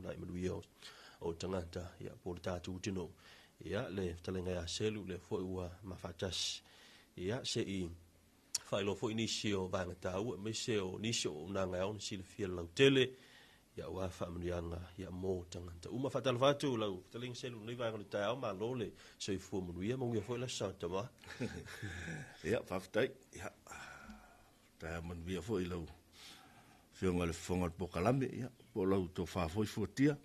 nai manuia o tangata ia po le tātou tino ia le talenga ia selu le foi ua mafatasi ia se I failo foi nisi o vanga tau me se o nisi o nanga on sil fia lau tele ia wa fa manuianga ia mo tangata uma fatal fatu lau taling selu nei vanga le tau ma lole se fu manuia mo ia foi la sa tama ia fatai ia ta manuia foi lau fionga le fonga pokalame ia po lau to fa foi fotia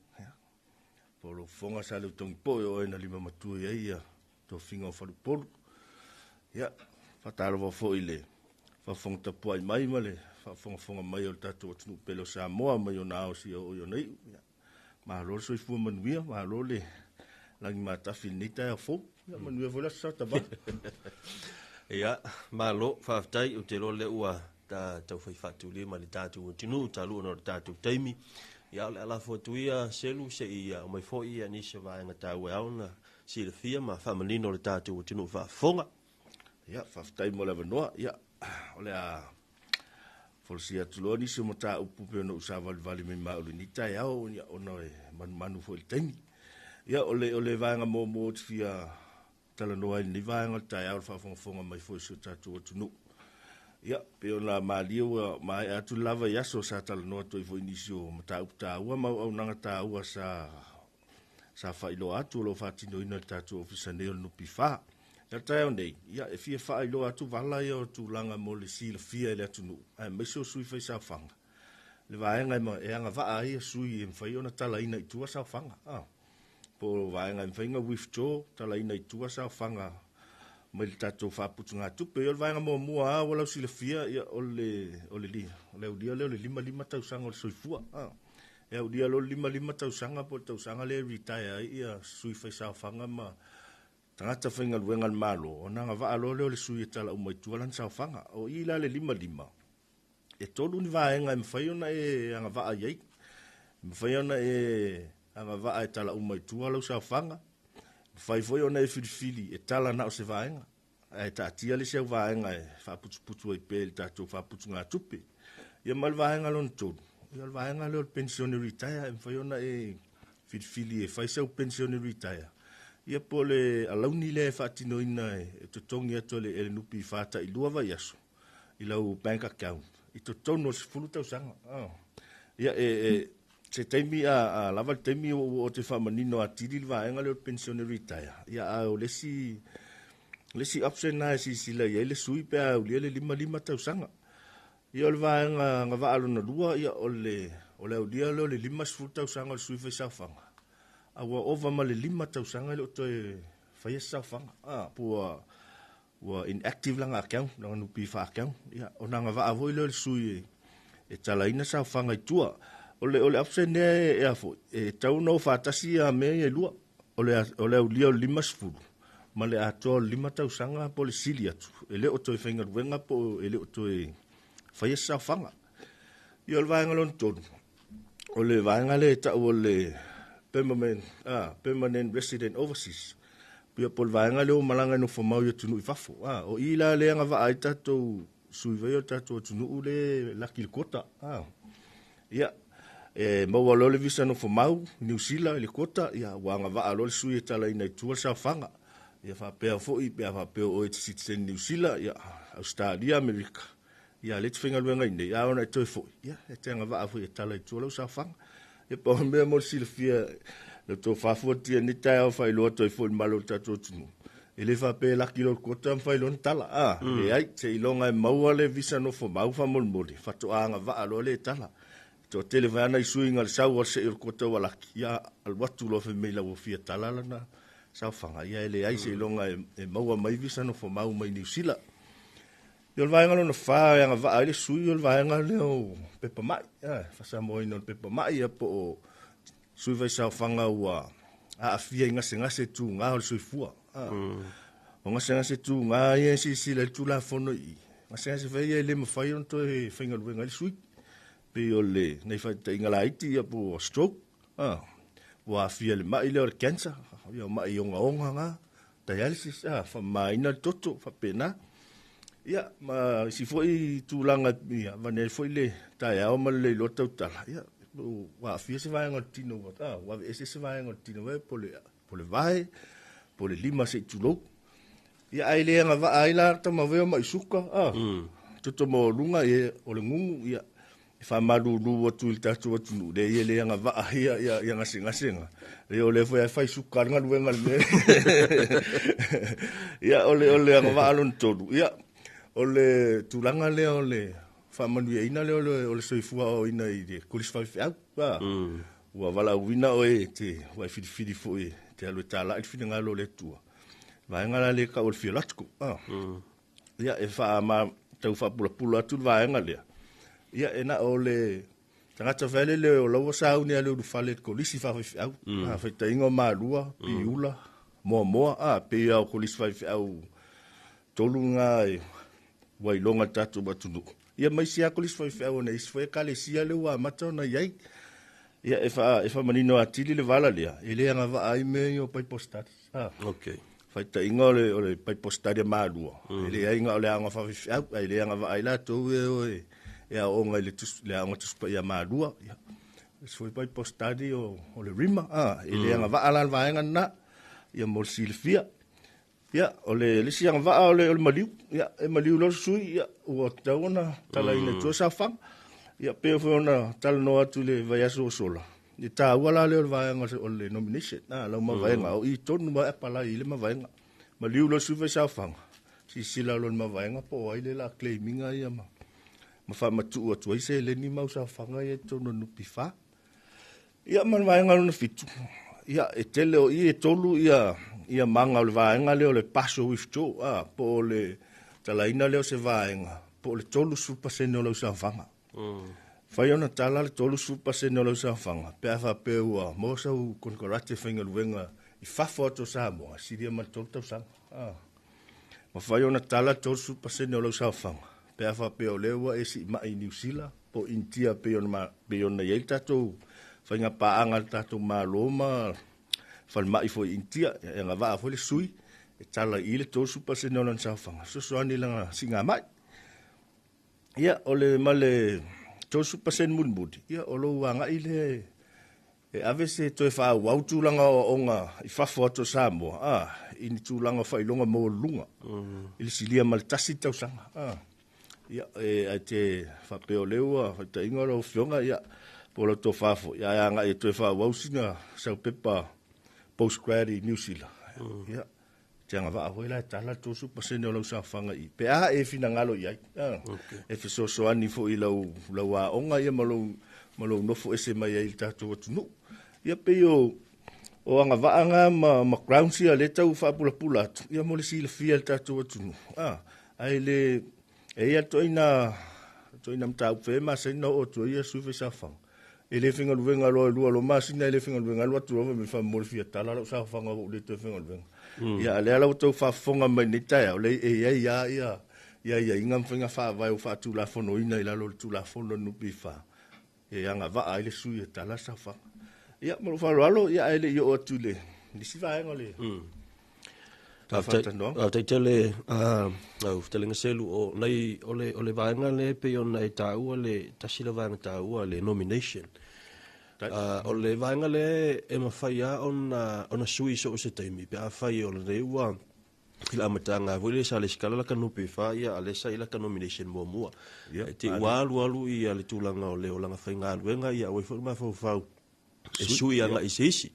po lo fonga sa le tong po o ena lima matu ia to finga o falu polu ia fatalo vo foi le fa fonga ta po ai mai male fa fonga mai o tatu tunu pelo sa moa mai o nao si o yo nei ma lo so fu manuia ma lo le langi mata finita fo ia manuia vola sa ta ba ia ma lo fa tai o te lo le ua ta tau fai fatu le ma le tatu tinu talu no tatu taimi ia le ala fotuia selu se ia mai fo ia ni se va nga tau auna si le fia ma family no le tatu tinu fa fonga ia fa tai mo le noa ia ole a folsia tuloni se mo ta upu pe no sa vali me ma ole ni tai au ia ono e manu fo le taimi ia ole va nga mo fia tala noa ni va nga tai au fa fonga mai fo se tatu tinu ia pe ona maliu mai atu lava ia so sa tala no to foi inisio mata upta ua ma au nanga ta ua sa failo atu lo fatino ina tatu ofisaneo no pifa ya tai onei ia e fie failo atu vala ia tu langa mo le sil fia le atu no ai me so sui fai sa fanga le vaenga ma e anga va ai sui en fai ona tala ina tu sa fanga po vaenga en fainga withdraw tala ina tu sa fanga mai tato fa putunga tupe yo vai mo mua wala sila fia ya ole dia le lima tau sanga o soifua ya dia lo lima tau sanga po tau sanga le retire ia sui fa sa fanga ma tangata fainga luenga malo ona nga va lo le sui tala o mai tualan sa fanga o ila le lima e tolu ni vai nga mfaiona e nga va ai mfaiona e nga va tala o mai tualo sa fanga fai foi ona e filifili e tala na o se vaenga e tatia le se vaenga e fa putu e pel tatu fa putu nga tupe ia mal vaenga lon todo ia vaenga le pensione retire e fai ona e filifili e fai se pensione retire ia pole alauni le fa tino ina e totongi ato le ele nupi fata I lua vai aso I lau bank account I totono se fuluta usanga ia se taimi a lava taimi o te whamanino a tiri vaenga leo pensione retire. Ia o lesi option na si sila ia le sui pe a ulia le lima tau sanga. Ia o le vaenga nga vaalo na lua ia o le ulia leo le lima sifuru tau sanga le sui fai saufanga. A ua ova ma le lima tau sanga leo toe fai saufanga. Ua inactive langa account, langa nupi fa account. Ia o nga vaavo leo le sui e talaina saufanga I tua. Ole option e afo e tau no fatasi a me e lua ole ulia lima sfulu ma le ato lima tau sanga po le sili atu ele o toi fainga ruenga po ele o toi fai sa fanga I ol vaenga lon tonu ole vaenga le tau ole permanent resident overseas pia pol vaenga le o malanga no fomau ia tunu I fafo o ila le anga va ai tatou suiveo tatou tunu ule lakil kota ia maua lo le visa no fomau New Zealand le kota ia wanga va lo le sui tala ina tua sa fanga ia fa pe foi pe fa pe o citizen New Zealand ia Australia America ia le tfinga luenga ine ia ona toi foi ia e tenga va foi tala tua lo sa fanga e po me mo silfia le to fa fotia ni tai fa lo toi foi malo tatu tunu ele fa pe la kilo kota fa lo tala e ai se ilonga maua le visa no fomau fa molmoli fa to anga va lo le tala to televana I suinga sau o se ir kota wala ia al watu lo fe mela wo fia talala na sa fanga ia ele ai se longa e maua mai visa no fo mau mai New Zealand yo vai ngalo no fa nga va ale sui yo vai ngalo pepa mai fa sa mo no pepa mai po sui vai sa fanga wa a fia ngase tu nga o sui fua o ngase tu nga ye si le tu la fono I ngase vai ele mo fa yo to e finga lu ngali sui pe ole nei fa te ingala iti ya po stroke wa fia le mai le cancer ya mai onga nga dialysis fa mai na toto fa pena ya ma si foi tu langa ya va ne foi le ta ya o ma le lo tau tala ya wa fia se vai ngot tino wa ese se vai ngot tino pole vai pole lima se tulo ia ai le nga va ai la ta ma ve mai suka toto mo lunga e o le ngungu ia fa malu lu o tu ta tu tu le ia le nga va ia nga singa le o le foi fai suka nga lu nga le ia o le nga va alon todo ia o le tulanga le o le fa manu ina le o le soifua o ina i de kulis fa fa wa vala wina o e te wa fidi fo e te alu tala i fina ngalo le tua va ngala le ka o fiolatko ia e fa ma tau fa pula tu va ngale ia ena o le tangata vele le o lo sa uni ale u fale kulis fa fa fa taingo malua piula mo pe o kulis fa tolunga wai longa tatu batunu ia mai sia kolis foi feo nei foi kale sia le wa matona yai ia e fa manino atili le vala le ele nga va ai me o pai postar okay fai ta ingole o le pai postar malu ele ai nga le nga fa feo ele nga va ai la to e a onga le tus le nga tus pa ia malu ia foi pai postar o le rima ele nga va ala va nga na ia mo silfia ia o le siang va o le maliu ia e maliu lo sui ia o tauna tala ina tu sa fang ia pe fo na tal no atu le vai aso sola ni ta wala le vai nga o le nomination na lo ma vai nga o i tonu ma pa la ile ma vai nga maliu lo sui sa fang si sila lo ma vai nga po ai le la claiming ia ma fa ma tu o tu se le ni ma sa fanga ia tonu no pifa ia man vai nga no fitu ia e tele o i tolu ia manga o le vaenga leo le paso wifto po le talaina leo se vaenga po le tolu supa sene o le usafanga fai ona tala le tolu supa sene o le usafanga pe afa pe ua mosa u konkorate whainga luenga i fafo ato sa moa siria ma tolu tau sanga ma fai ona tala tolu supa sene o le usafanga pe afa pe o lewa e si mai New Zealand po intia pe ona yei tatou whainga paanga tatou maloma fal mai foi intia e nga va foi le sui e tala ile to super se no lan sa fanga so ani langa singa mai ia ole male to super sen mulmudi ia o lo wanga ile e ave se to fa wa tu langa onga i fa foto sa mo ini tu langa fa ilonga mo lunga ile silia mal tasi tau sanga ia e te fa pe o lewa fa ta ingolo fionga ia polo to fa fo ia nga e to fa wa usina sa pepa postgrad i New Zealand. Ia. Tianga va hoila tala to super sene o sa fanga i. Pe e fina ngalo ia. E fi so ani fo i lau a onga ia malo no fo ese mai i tatu tunu. Ia pe o anga va anga ma ground sia le tau fa pula. Ia mo le sil fia tatu tunu. Ai le ia toina mta fe ma se no o to ia su fe sa fanga. Ele finga luenga lo masina ele finga luenga lo tu me fa morfia tala lo sa fanga o le te finga luenga ya le ala to fa fonga me ni ta le ya ingam finga fa vai o fa tu la fono ina ila lo tu la fono no bifa e anga va ele su ya tala sa fa ya mo fa lo ya ele yo tu le ni si va ngole te tele au telinga selu o nei ole vaenga le pe ona e tau le tasila vaenga tau le nomination o le vaenga le e mawhaia ona sui so se taimi pe a whai o le reua ila amatanga vile sa le skala la kanupe whaia a le sa ila ka nomination mua te walu i a le tūlanga o le o langa whainga aluenga i a wai whai mawhau e sui anga i seisi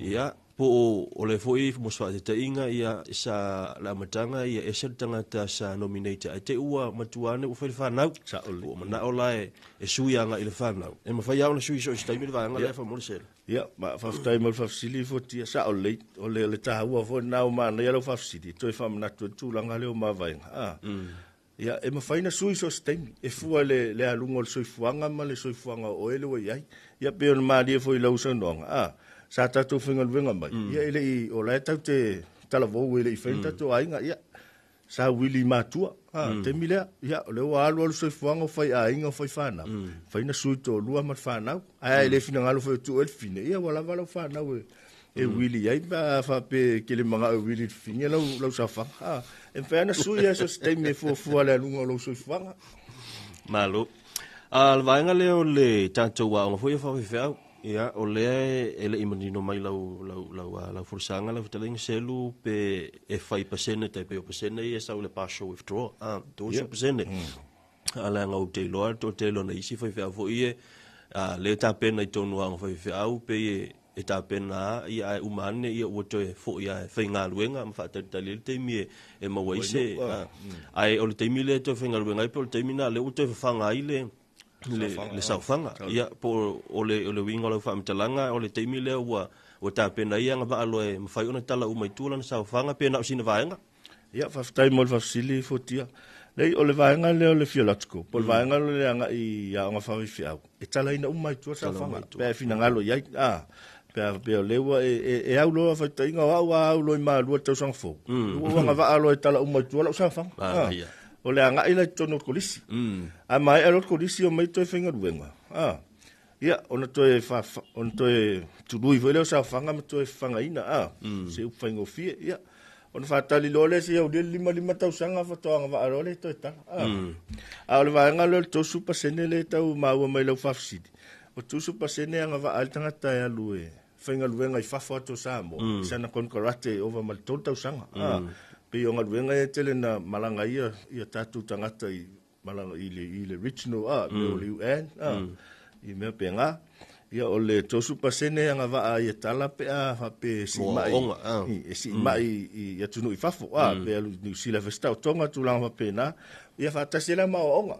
ia po o le foi mo swa te inga ia sa la matanga ia e tanga ta sa nominator te ua matuane u fa na sa o mana o lai e suianga i le fa na e ma fa ia ona sui so sta mi va nga le fa mo sel ia ma fa sta mo fa sili fo ti sa o le ta ua fo na o ma ia lo fa sili to fa na tu langa le o ma va ia e ma fa ina sui so sta e fu le alungo so fuanga ma le so fuanga o ele o ia pe on ma dia fo i lo so no sa tatu fingal venga mai ia ile i o la tau te tala vo ile i fenta to ainga ia sa wili matua te mila ia le wa alu so fuanga fai ainga fai fana fai na suito lua ma fana ai ile fina ngalo fo tu el fine ia wala fana e wili ai ba fa pe ke le manga wili fine lo sa fa en fana suia so ste me fo ala lungo lo so fuanga malo Al vainga leo le tanto wa ngo foi fa fa ya o le ele imanino mai lau forsanga lau teling selu pe e fai pasene te pe pasene e sa le partial withdraw to so pasene ala nga te lo to te lo na isi foi fa fo ie le ta pena i tonu ang foi fa au pe e ta pena ia umane ia o to fo ia fa nga luenga ma fa te le te mi e ma wai se ai o le te mi le to fa nga luenga pe o te mi na le o to fa nga ile le saufanga ia po ole winga lo fa mtalanga ole teimi le o ta pena ia nga ba lo e mfai ona tala u mai tula na saufanga pena usina vaenga ia fa tai mol fa sili fotia le ole vaenga le ole fiolatico po vaenga le anga i ya nga fa fi au e tala ina u mai tu saufanga pe fina ngalo ia pe le wa e au lo fa tai nga au lo ma lo tau sang fo o nga va lo e tala u mai tu la saufanga o le anga ila tono kolisi a mai alo kolisi o mai to finga ruenga ia ona to e fa on to e tu lui vele sa fanga me to e fanga ina se u finga fie ia on fa tali lole se o de lima tau sanga fa to anga va alo le to ta a le va anga lo to super senele tau ma o mai lo fa sidi o tu super sene anga va al tanga ta ya lue finga ruenga i fa to sa mo sana kon karate over mal to tau sanga pe o ngaluenga e tele na malanga ia tatu tangata i malanga i le original me o le UN i mea penga ia o le tosu pasene anga va ia tala pe pe si mai i si mai i atunu i fafo pe alu ni sila festa o tonga tu langa pena ia fa tasela ma onga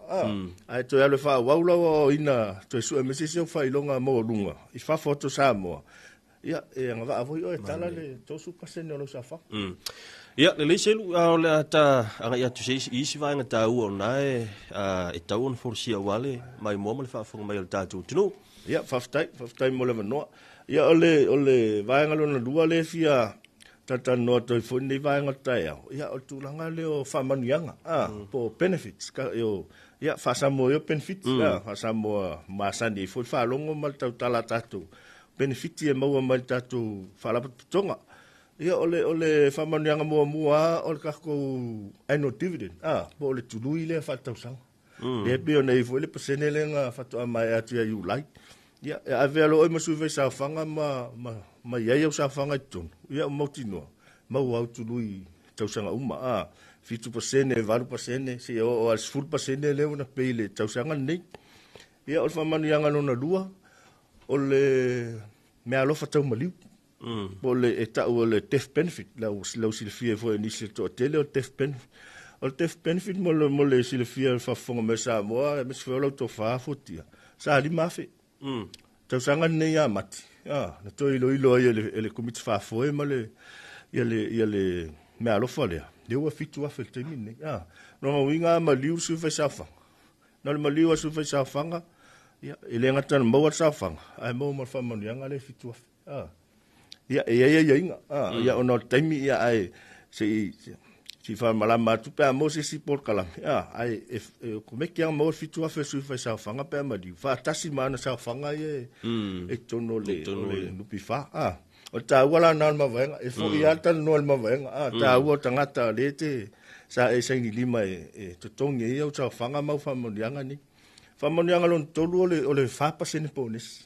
ai to alu fa waula o ina to su me se fa ilonga mo lunga i fafo to samo ia e anga va voi o tala le tosu pasene o sa fa ia le selu le ata anga ia tu sei isi vai nga tau o nai e tau on forsia wale mai mo le fa fonga mai le tatu tunu ia faftai mo le no ia ole vai nga lona lua le fia tata no to fo ni vai nga tai ia o tu langa le o fa manianga po benefits ka yo ia fa samo yo benefits fa samo masani fo fa longo mal tau tala tatu benefits e mo mal tatu fa la tonga ia ole famanianga mua ole ka ko annual dividend po le tului le fa tau sang le pe ona i foi le pasene le nga fa to mai atu you like ia a velo o masu ve sa fanga ma ia sa fanga ton ia mo tino ma wa tului tau sanga uma fitu pasene varu pasene se o al full pasene le una pe le tau sanga nei ia ole famanianga no na lua ole me alo fa tau maliu Pole e tau le death benefit lau silfia foi ni se to tele o death benefit mo le silfia fa fonga me sa mo me se lo to fa fotia sa li mafe tau sanga nei ya mati na to ilo ele komit fa foi mo le ele me alo fole de o fitu a fel termine no winga ma liu su fa safa no le ma liu su fa safa ya ele ngata mo wa safa ai mo fa mo yanga le fitu ia inga ia ono taimi ia ai si fa malama tu pe mo si por kala ai ko me kia mo fitu a fesu fa sa fanga pe ma di fa tasi mana sa fanga e tono le nupi fa o ta wala na ma venga e fo ia ta no ma venga ta wo tangata le te sa e sai ni lima e to tongi ia o sa fanga ma fa mo dianga ni fa mo dianga lon tolu ole fa pa sene pones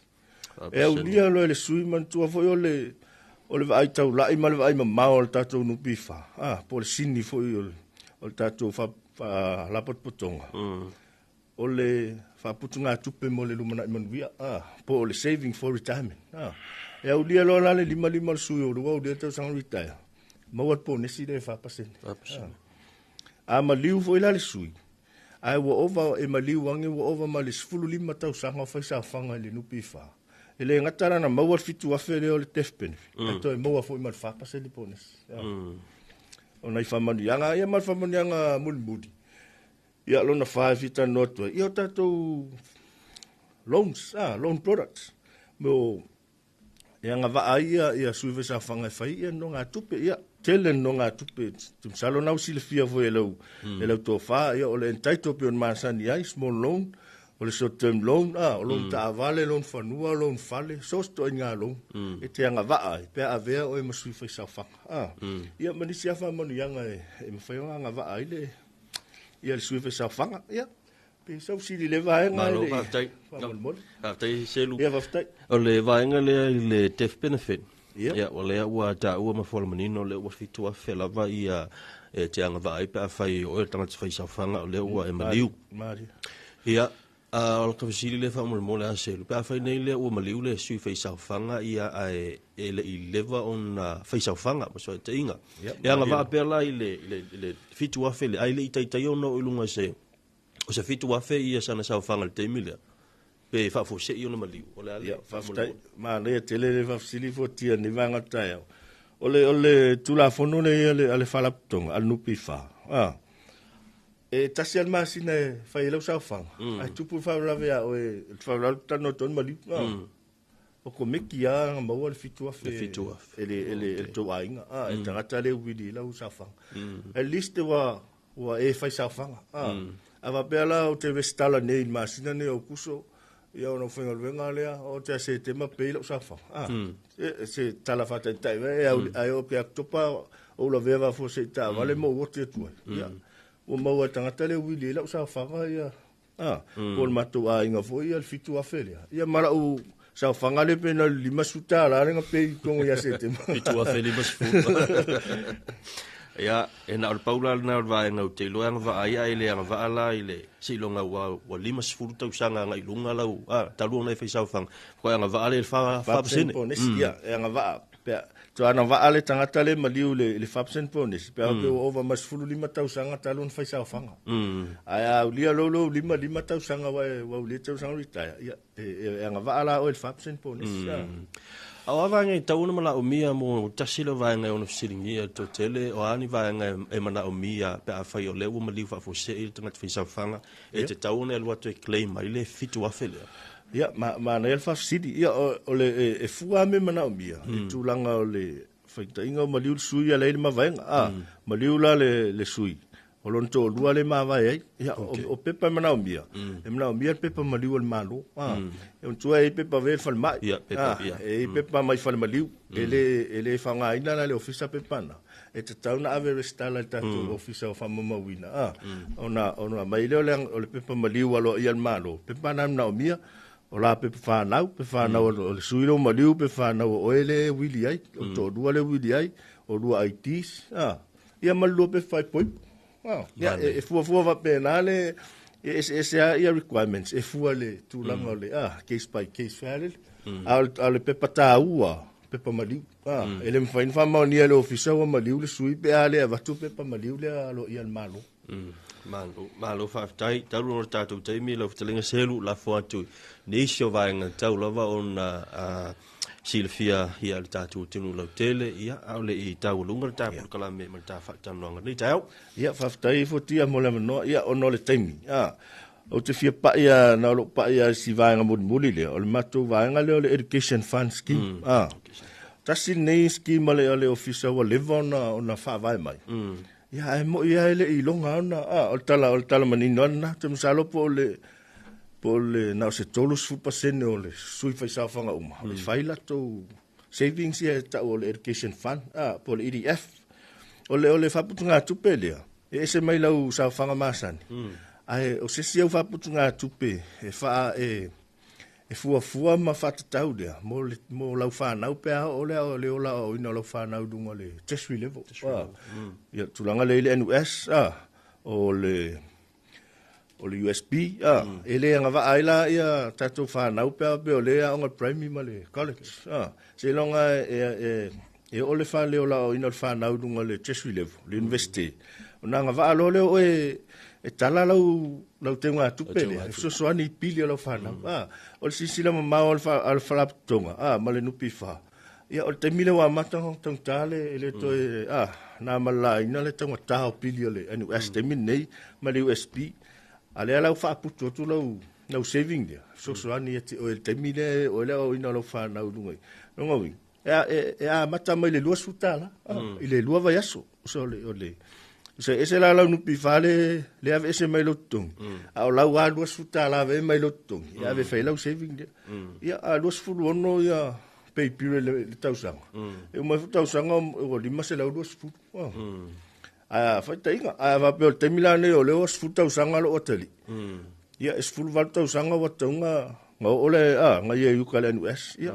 e o dia lo le sui man tu fo ole vai tau lai mal vai ma o tatu no pifa por sini foi o tatu fa la potonga ole fa putunga tupe mo le lumana man via po le saving for retirement e o dia lo la le lima sui o lo dia tau sang retire mo wat po nesi de fa pasen ma liu foi la le sui ai wo over e ma liu wangi wo over ma le sfulu lima tau sang fa sa fanga le no pifa ele ngatara na maua fitu afere o le death benefit to e maua foi mal fa pasele pones ona i famani anga ia mal famani anga mulmudi ia lona fa fita noto ia tato loans loan products mo ia nga va ia suive sa fanga fai ia no nga tupe ia tele no nga tupe tum salo na usile fia foi elo to fa ia ole entaito pe on masani ai small loan o le short term loan o loan ta vale loan fanua loan fale so sto nga loan e te nga va pe avea o e masui fa sa fa ia mani sia fa manu yanga e me fa nga va ile ia le sui fa sa fa ia pe sau sili le vaenga Malo le faafetai. Faafetai selu. ia faafetai O le vaenga le death benefit. Ia. Ia, o lea ua tāua ma whala manino, o lea ua fitu a whelava ia te anga vai pe a whai o e tangata whai sawhanga, o lea ua e maliu. Mari. Ia, o le kawasiri le wha mo le aselu, pe a whai nei lea ua maliu le sui whai sawhanga ia e le i leva on whai sawhanga, ma soa te inga. Ia anga va pe la i le fitu a whele, ai le i taitai ono i lunga se, o se fitu a whe ia sana sawhanga le teimilea. Pe fa fo se ona maliu o le ia faafetai ma le tele le faafesili fotia ni vagatai au ole tulafono le ale falaputoga ale nupi fa e tasi ale masina e fai lau saufaga ai tupu faulave a o e faulalu tano tonu maliu o ko meki a maua le fituafe ele touaiga e tagata le uili lau saufaga at least ua e fai saufaga avapea la o te vestala nei masina nei o kuso ia ona whenga luenga lea, o te se te ma peila o safa. Se tala whata tai, ai o pe aktopa o la veva fo se ta, vale mo o te tua. Ia, o maua tangata le wili la o safa, ia. O le mato a inga fo, ia le fitu a whelea. Ia mara o sa whangale pe na lima suta, la renga pe i kongo ia se te ma. Fitu a whele masfuta. Ia, e na o le paula na o vaenga o te loanga va aia ele anga va ala ele silonga wa lima sfuru tau sanga nga ilunga lau talu na fe saufang ko anga va ale fa psen ia anga va pe to ana va ale tangata le maliu le fapsen pones pe o over masfulu lima tau sanga talu fa saufang ai lia lolo lima tau sanga wa le tau sanga rita ia anga va ala o le fapsen pones Awa vanga i tauna mana o mia mo tasila vanga o siringia to tele o ani vanga e mana o mia pe a fai o lewa maliu fa fose i tanga te whanga e te tauna e lua to e claim mai le fitu a whele. Ia, ma na elfa sidi, ia o le e fua me mana o mia, e tūlanga o le whaitainga o maliu sui a leile ma vaenga, maliu la le sui. O lon to lua le ma vai ai ya o pepa mana o mia e mana o mia pepa maliu le malo e un tua e pepa ve fal mai e pepa mai fal maliu ele fanga ina na le ofisa pepa na e te tauna ave restala ta to ofisa o fama mawina ona mai le pepa maliu alo ia malo pepa na o mia o la pepa fa na o le suiro maliu pepa fa na o ele wili ai o to lua le wili ai o lua itis ia malu pepa poi yeah, if we va penale is requirements if we le tulanga le case by case file al pepa taua pepa maliu ele mfain fa ma ni le ofisa wa maliu le sui pe ale va tu pepa maliu le alo ia malo malo fa tai talu no tatu tai mi lo telinga selu la fo atu ni sio vainga tau lava on Silvia ia le tatu tinu lau tele ia au le i tau lunga le tapu kala me ta fa tanonga ni tau ia fa tai fotia mo le no ia ono le taimi o te fia pa ia na lo pa ia si vainga mo muli le o le mato vainga le education fund scheme tasi nei scheme le officer wa live on fa vai mai ia mo ia le i longa ona o tala manino na te msalo po le na se tolu super sene o le sui fai sa fanga uma le faila to savings ia ta o le education fund po le EDF o le faputunga tupelia e se mai lau sa fanga masani ai o se sia faputunga tupe e fa e fua ma fatatau dia mo lau fa na pe o le ola o ina lau fa na dunga le tertiary level ia tulanga le NUS o le USB ele nga va aila ia tatu fa na pe o le on primary ma le college se longa e o le fa le ola o ina fa na dunga le tertiary level le university ona nga va lo le o e tala lau te nga tupele so ani pili lo fa na o le sisila ma o al fa tonga ma le nupi fa ia o te mile wa mata tong tale ele to na mala ina le tonga ta pili le NUS te minei ma le USB ale ala fa puto tu lau saving dia so ani o te mile o le o ina lo fa na lungai no ngi mata mai le lua sutala ile lua va yaso so le ese la nupi fale le ave ese mai lotong a la wa lua sutala ve mai lotong ya ave fa lau saving dia ya a lua fulu ono ya pay pure le tausanga e mo tausanga o lima se la lua fulu fa tainga va pe te milane o le os futa usanga lo hoteli ia esfulu valu tausanga wa taunga nga ole nga ia ukale NUS ia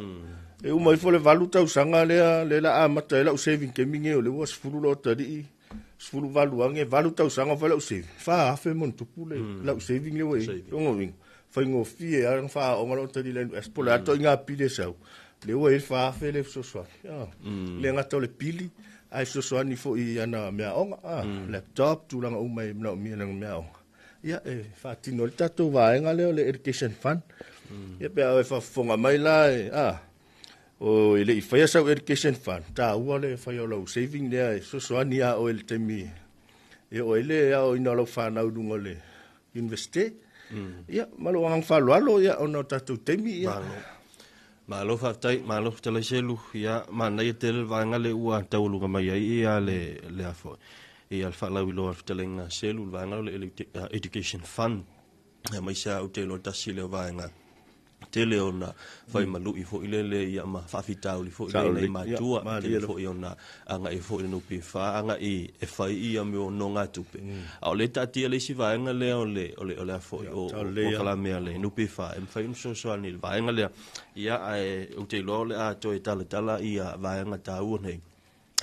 e umai fole valu tausanga le la amata la saving keming e le was fulu lo tadi sfulu valu ange valu tausanga fa la saving fa afe mon tupule la saving le we ngowing fa ngo fie ang fa o ngalo tadi le NUS pola to nga pile sau le we fa afe le so so le nga to le pili ai so so ni fo I ana mea onga laptop tu langa umai na mi na mea onga ia e fa tino le tato va nga le education fund ia pe ai fa fonga mai la o ile I fa sa education fund ta ua le fa yo lo saving le so so ni a o el temi e o ile o ina lo fa na udungo le investe ia malo ang fa lo ia ona tato temi ia malo fa tai malo tele selu ia mana ia tele vanga le ua taulu mai ia le afo ia al fa la wilo tele nga selu vanga le education fund mai sa o tele tasile vanga tele ona fai malu I fo ile ia ma fa fitau li fo ile mai tua tele fo ona anga I fo no pe fa anga I fai ia me no nga tupe au le tati le si vanga le ole fo o kala me le no pe fa em fai so so ni vanga le ia o te lo le a to tala ia vanga tau nei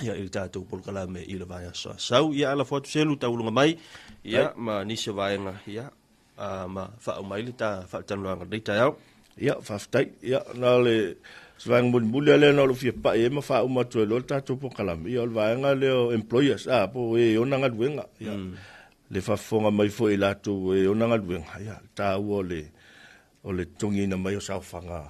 ia il tatou por kala me I le vanga so sau ia ala foto selu taulunga mai ia ma ni se vanga ia ma fa mai le ta fa tan lo nga dei tau ia faftai ia na le svang mun bulia le na lo fie pa e ma fa uma to lo ta to po kala ia o vanga le employers po e ona nga duenga ia le fa fonga mai fo I lato e ona nga duenga ia ta o le tongi na mai o sa fanga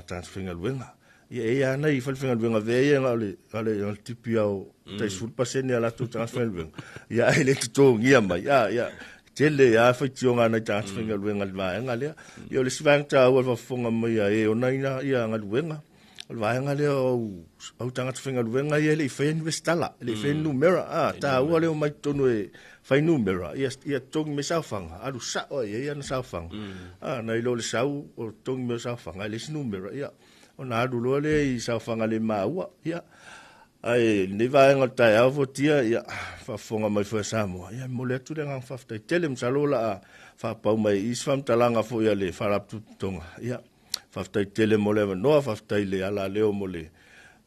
transferring duenga ia na I fa finga duenga ve ia le tipi au tai sul pasene ala to transferring duenga ia ele to ngia mai ia tele ya fa tionga na ta tsinga luenga vaenga le yo le svang ta o fa fonga mai e ona ina ia nga luenga vaenga le o tanga tsinga luenga ia le fa investala le fa numero ta o le mai tonu e fa numero ia tong me sa fanga alu sa o ia na sa fanga na ilo le sau o tong me sa fanga le numero ia ona alu lo le sa fanga le maua ia ai ne vai ngata ya votia ya fa fonga mai fa samo ya mole tu le ngang fa telem salola fa pa mai isfam talanga fo ya le fa rap tu tonga ya fa tele mole no fa le ala le mole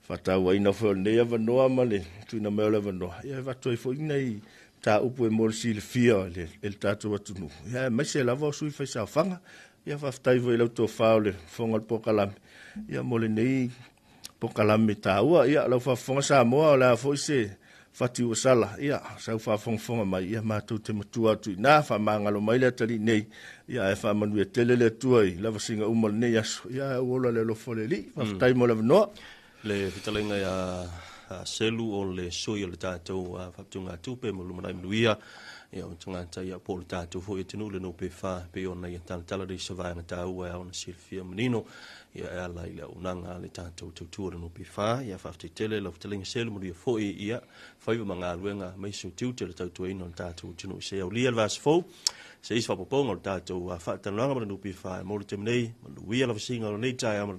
fa ta wa ina fo ne ya no male tu na mele no ya va to fo nei ta upu e mol sil fia le el tatu watu no ya mai se la vo sui fa sa fanga ya fa vo le to fa le fonga po kalam ya mole nei po kalame taua ia lau fa fonga sa moa la fo se fati o sala ia sa fa fonga mai ia ma tu te matua tu na fa mangalo mai le tali nei ia e fa manu e tele le tuai la singa umal nei aso ia ola le lo fole li fa tai mo le no le fitalenga ia selu o le soi le tatou fa tunga tupe mo lu mai luia ia o tunga tai ia po le tatou fo e tenu le no pe fa pe ona ia tala de sava na tau ia ona Silvia Menino ia ala ila unanga le tatou tutua no pe fa ia fa tele lo fitalenga selu mo ia fo ia fa i manga luenga mai su tiu te tatou ino tatou tenu se o lia vas fo se isfa poponga tatou fa tananga mo no pe fa mo le temnei mo luia la singa no nei tai ama